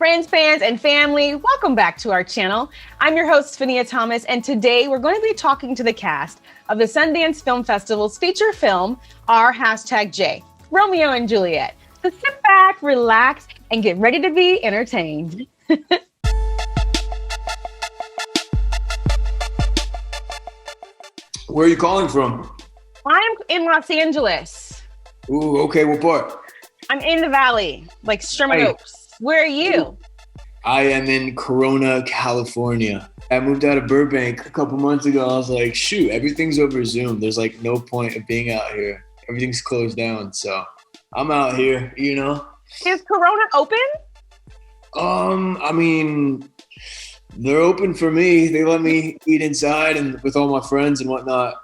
Friends, fans, and family, welcome back to our channel. I'm your host, Finia Thomas, and today we're going to be talking to the cast of the Sundance Film Festival's feature film, R#J, Romeo and Juliet. So sit back, relax, and get ready to be entertained. Where are you calling from? I'm in Los Angeles. Ooh, okay, what part? I'm in the Valley, like Sherman Oaks. Where are you? I am in Corona, California. I moved out of Burbank a couple months ago. I was like, shoot, everything's over Zoom. There's like no point of being out here. Everything's closed down, so I'm out here, you know? Is Corona open? I mean, they're open for me. They let me eat inside and with all my friends and whatnot.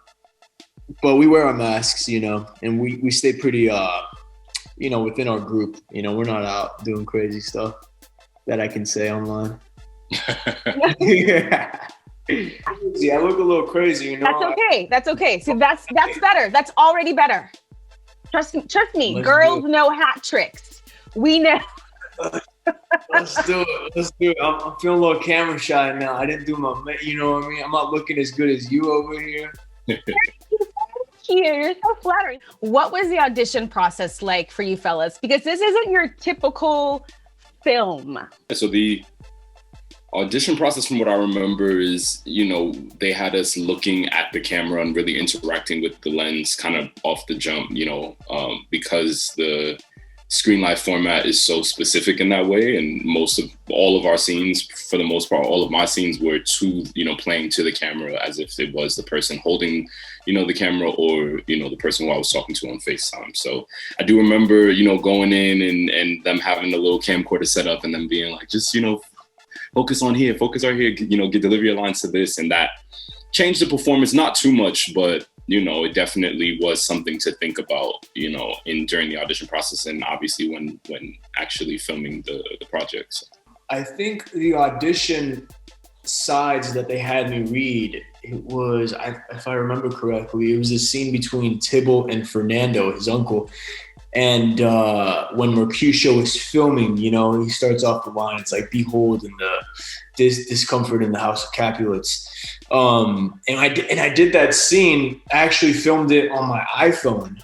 But we wear our masks, you know, and we stay pretty, you know, within our group. You know, we're not out doing crazy stuff that I can say online. Yeah. See, I look a little crazy, you know. That's okay. That's okay. See, that's better. That's already better. Trust me. Girls know hat tricks. We know. Let's do it. I'm feeling a little camera shy now. I didn't do my, you know what I mean? I'm not looking as good as you over here. You're so flattering. What was the audition process like for you fellas? Because this isn't your typical film. So the audition process, from what I remember, is, you know, they had us looking at the camera and really interacting with the lens kind of off the jump, you know, because the screen life format is so specific in that way. And all of our scenes, for the most part, all of my scenes were playing to the camera as if it was the person holding, you know, the camera or, you know, the person who I was talking to on FaceTime. So I do remember, you know, going in and them having a little camcorder set up and them being like, just, you know, focus on here, focus right here, you know, deliver your lines to this. And that changed the performance, not too much, but you know, it definitely was something to think about, you know, during the audition process and obviously when actually filming the project. I think the audition sides that they had me read, it was, if I remember correctly, it was a scene between Tibble and Fernando, his uncle. And when Mercutio was filming, you know, he starts off the line, it's like, behold, in the discomfort in the house of Capulets. And I did that scene. I actually filmed it on my iPhone.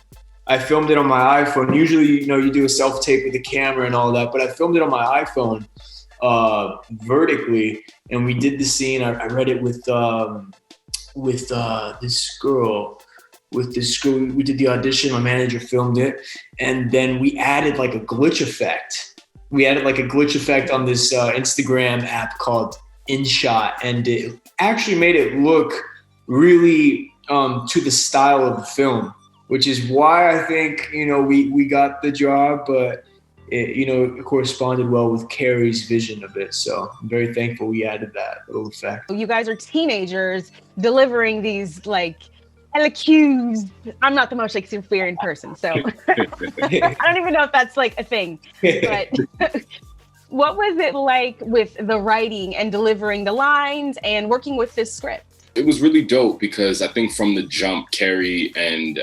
Usually, you know, you do a self-tape with the camera and all that, but I filmed it on my iPhone vertically. And we did the scene. I read it with this girl. We did the audition. My manager filmed it. And then we added like a glitch effect. On this Instagram app called InShot, and it actually made it look really to the style of the film, which is why I think, you know, we got the job, but it, you know, it corresponded well with Carey's vision of it. So I'm very thankful we added that little effect. You guys are teenagers delivering these like LQs. I'm not the most Shakespearean person, so I don't even know if that's like a thing. But what was it like with the writing and delivering the lines and working with this script? It was really dope because I think from the jump, Carey and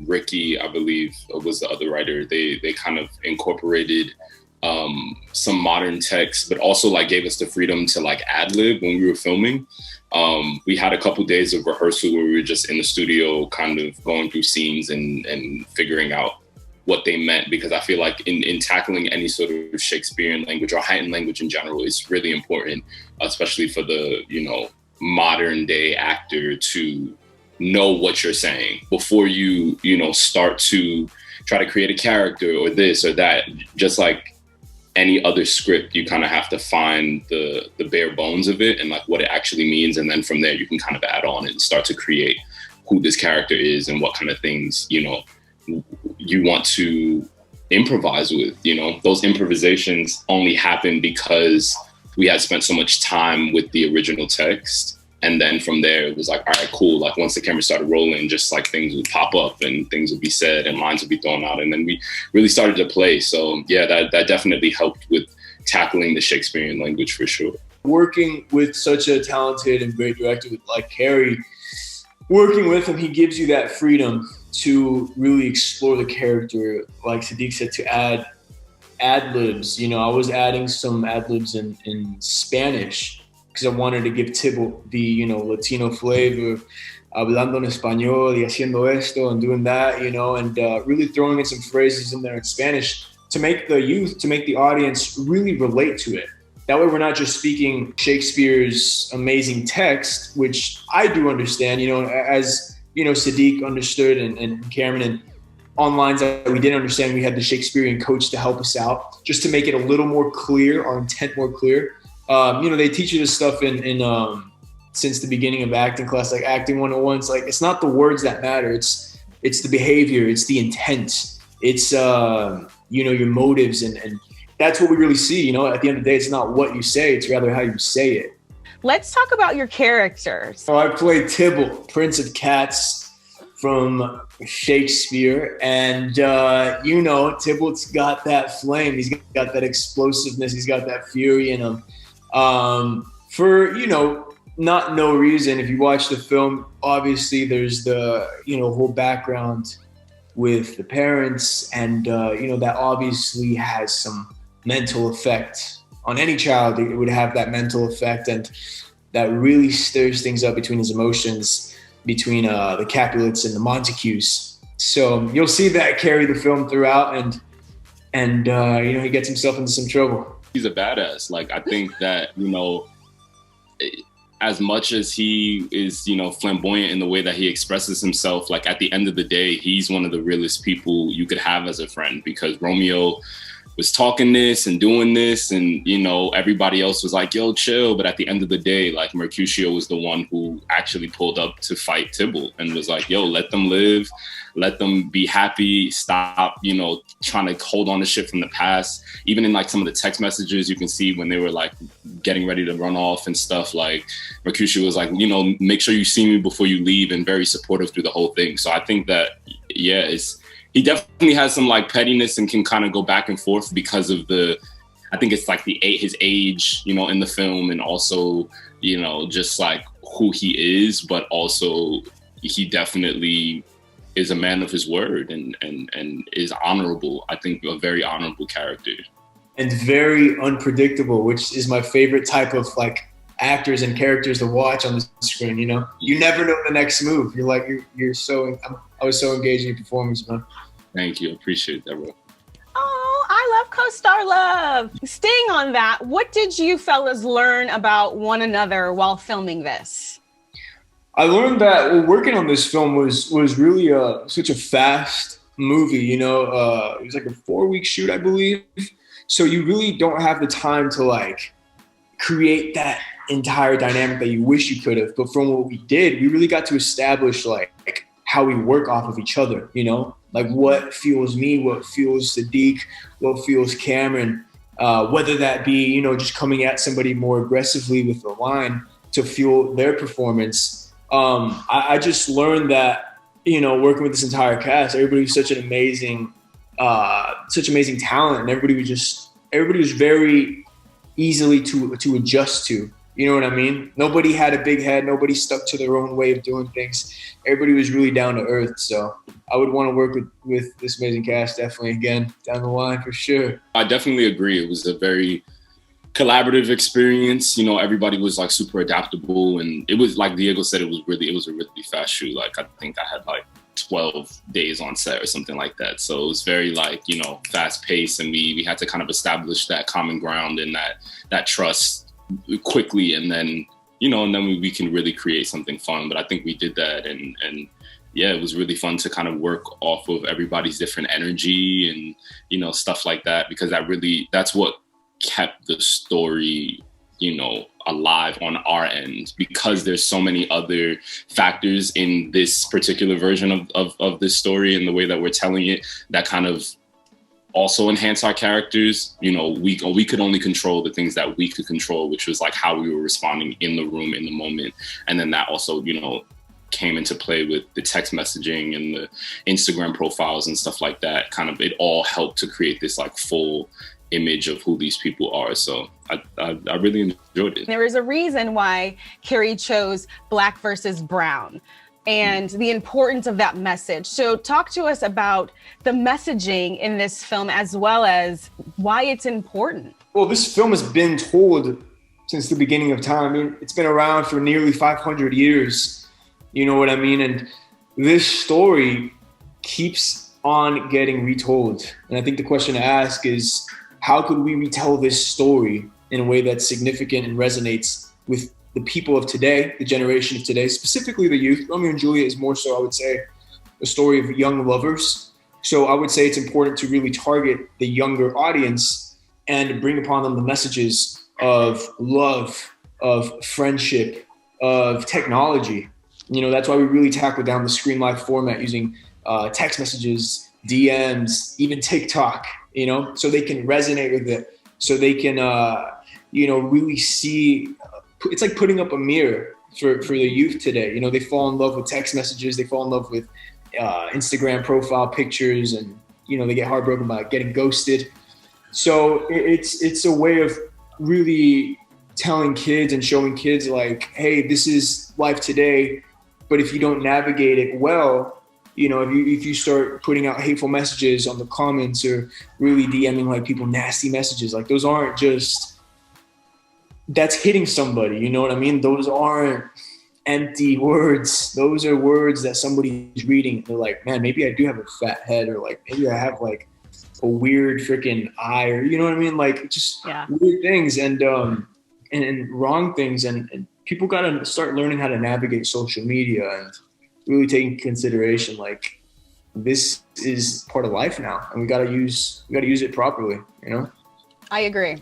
Ricky, I believe was the other writer, they kind of incorporated some modern text, but also like gave us the freedom to like ad-lib when we were filming. We had a couple days of rehearsal where we were just in the studio kind of going through scenes and figuring out what they meant, because I feel like in tackling any sort of Shakespearean language or heightened language in general, it's really important, especially for the, you know, modern day actor to know what you're saying before you know, start to try to create a character or this or that. Just like any other script, you kind of have to find the bare bones of it and like what it actually means. And then from there, you can kind of add on and start to create who this character is and what kind of things, you know, you want to improvise with. You know, those improvisations only happen because we had spent so much time with the original text. And then from there, it was like, all right, cool. Like once the camera started rolling, just like things would pop up and things would be said and lines would be thrown out. And then we really started to play. So yeah, that definitely helped with tackling the Shakespearean language for sure. Working with such a talented and great director like Carey, working with him, he gives you that freedom to really explore the character, like Siddiq said, to ad libs. You know, I was adding some ad libs in Spanish because I wanted to give Tibble the, you know, Latino flavor, hablando en español y haciendo esto and doing that, you know, and really throwing in some phrases in there in Spanish to make the audience really relate to it. That way we're not just speaking Shakespeare's amazing text, which I do understand, you know, as, you know, Siddiq understood and Cameron, and on lines that we didn't understand, we had the Shakespearean coach to help us out, just to make it a little more clear, our intent more clear. You know, they teach you this stuff in since the beginning of acting class, like acting 101. It's like, it's not the words that matter. It's the behavior. It's the intent. It's, you know, your motives. And that's what we really see. You know, at the end of the day, it's not what you say. It's rather how you say it. Let's talk about your characters. So I play Tibble, Prince of Cats from Shakespeare. And, you know, Tibble's got that flame. He's got that explosiveness. He's got that fury in him. For, you know, not no reason. If you watch the film, obviously there's the, you know, whole background with the parents, and you know, that obviously has some mental effect on any child. It would have that mental effect, and that really stirs things up between his emotions, between the Capulets and the Montagues. So you'll see that carry the film throughout, and you know, he gets himself into some trouble. He's a badass. Like, I think that, you know, as much as he is, you know, flamboyant in the way that he expresses himself, like, at the end of the day, he's one of the realest people you could have as a friend, because Romeo was talking this and doing this, and, you know, everybody else was like, yo, chill. But at the end of the day, like, Mercutio was the one who actually pulled up to fight Tibble and was like, yo, let them live, let them be happy, stop, you know, trying to hold on to shit from the past. Even in, like, some of the text messages, you can see when they were, like, getting ready to run off and stuff, like, Mercutio was like, you know, make sure you see me before you leave, and very supportive through the whole thing. So I think that, yeah, he definitely has some, like, pettiness and can kind of go back and forth because of I think it's like his age, you know, in the film, and also, you know, just like who he is, but also he definitely is a man of his word and is honorable. I think a very honorable character. And very unpredictable, which is my favorite type of, like, actors and characters to watch on the screen. You know, you never know the next move. You're like, I was so engaged in your performance, man. Thank you. Appreciate that, bro. Oh, I love co-star love. Staying on that, what did you fellas learn about one another while filming this? I learned that working on this film was really such a fast movie. You know, it was like a 4-week shoot, I believe. So you really don't have the time to, like, create that entire dynamic that you wish you could have. But from what we did, we really got to establish, like how we work off of each other, you know, like what fuels me, what fuels Siddiq, what fuels Cameron, whether that be, you know, just coming at somebody more aggressively with the line to fuel their performance. I just learned that, you know, working with this entire cast, everybody was such amazing talent, and everybody was very easily to adjust to. You know what I mean? Nobody had a big head. Nobody stuck to their own way of doing things. Everybody was really down to earth. So I would want to work with this amazing cast definitely again down the line for sure. I definitely agree. It was a very collaborative experience. You know, everybody was, like, super adaptable, and it was, like Diego said, it was a really fast shoot. Like, I think I had like 12 days on set or something like that. So it was very, like, you know, fast paced, and we had to kind of establish that common ground and that trust quickly, and then, you know, and then we can really create something fun. But I think we did that, and yeah, it was really fun to kind of work off of everybody's different energy and, you know, stuff like that, because that's what kept the story, you know, alive on our end, because there's so many other factors in this particular version of this story and the way that we're telling it that kind of also enhance our characters. You know, we could only control the things that we could control, which was, like, how we were responding in the room, in the moment. And then that also, you know, came into play with the text messaging and the Instagram profiles and stuff like that. Kind of, it all helped to create this, like, full image of who these people are. So I really enjoyed it. There is a reason why Carey chose Black versus Brown. and the importance of that message. So talk to us about the messaging in this film, as well as why it's important. Well, this film has been told since the beginning of time. I mean, it's been around for nearly 500 years. You know what I mean? And this story keeps on getting retold. And I think the question to ask is, how could we retell this story in a way that's significant and resonates with the people of today, the generation of today, specifically the youth? Romeo and Juliet is more so, I would say, a story of young lovers. So I would say it's important to really target the younger audience and bring upon them the messages of love, of friendship, of technology. You know, that's why we really tackle down the screen live format using text messages, DMs, even TikTok, you know, so they can resonate with it, so they can, you know, really see. It's like putting up a mirror for the youth today. You know, they fall in love with text messages, they fall in love with Instagram profile pictures, and, you know, they get heartbroken by getting ghosted. So it's a way of really telling kids and showing kids, like, hey, this is life today, but if you don't navigate it well, you know, if you start putting out hateful messages on the comments or really DMing like people nasty messages, like those aren't just, that's hitting somebody, you know what I mean? Those aren't empty words. Those are words that somebody's reading. They're like, man, maybe I do have a fat head, or like maybe I have like a weird freaking eye, or you know what I mean? Like just weird things and wrong things. And people got to start learning how to navigate social media and really taking consideration, like, this is part of life now, and we got to use it properly, you know? I agree.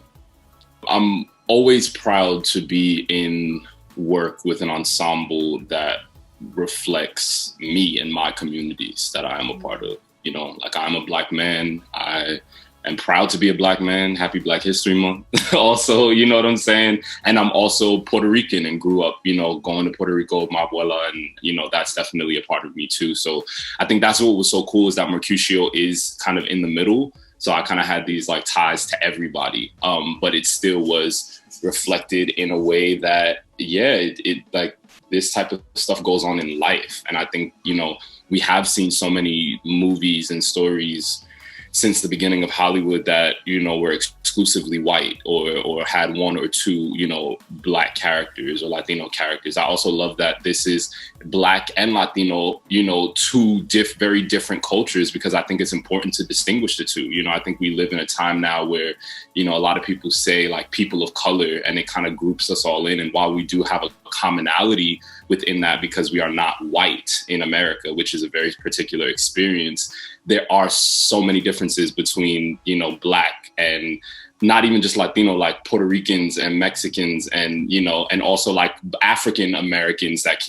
I'm always proud to be in work with an ensemble that reflects me and my communities that I am a part of. You know, like, I'm a Black man. I am proud to be a Black man. Happy Black History Month. Also, you know what I'm saying? And I'm also Puerto Rican and grew up, you know, going to Puerto Rico with my abuela, and, you know, that's definitely a part of me too. So I think that's what was so cool, is that Mercutio is kind of in the middle. So I kind of had these like ties to everybody, but it still was reflected in a way that, it like, this type of stuff goes on in life. And I think, you know, we have seen so many movies and stories since the beginning of Hollywood that, you know, were exclusively white or had one or two, you know, Black characters or Latino characters. I also love that this is Black and Latino, you know, two very different cultures, because I think it's important to distinguish the two. You know, I think we live in a time now where, you know, a lot of people say like people of color, and it kind of groups us all in. And while we do have a commonality within that, because we are not white in America, which is a very particular experience, there are so many differences between, you know, Black and not even just Latino, like Puerto Ricans and Mexicans, and, you know, and also like African Americans that,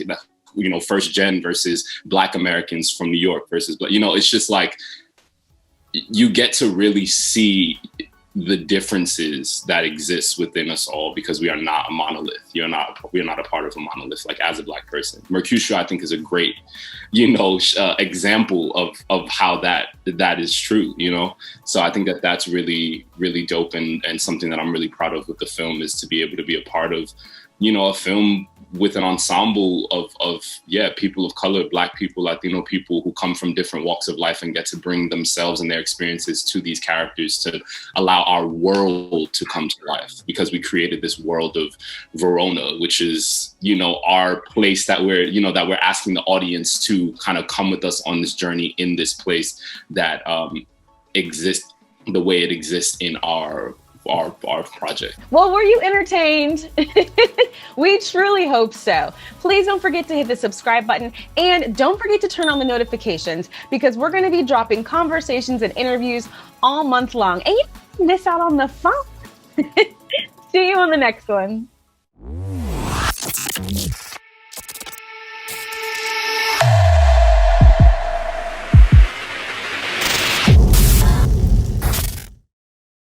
you know, first gen versus Black Americans from New York versus, you know, it's just like, you get to really see the differences that exist within us all, because we are not a monolith. We are not a part of a monolith, like, as a Black person. Mercutio, I think, is a great, you know, example of how that is true, you know? So I think that that's really, really dope, and something that I'm really proud of with the film, is to be able to be a part of, you know, a film with an ensemble of people of color, Black people, Latino people, who come from different walks of life and get to bring themselves and their experiences to these characters to allow our world to come to life. Because we created this world of Verona, which is, you know, our place that we're asking the audience to kind of come with us on this journey in this place that exists the way it exists in our project. Well, were you entertained? We truly hope so. Please don't forget to hit the subscribe button, and don't forget to turn on the notifications, because we're going to be dropping conversations and interviews all month long, and you don't miss out on the fun. See you on the next one.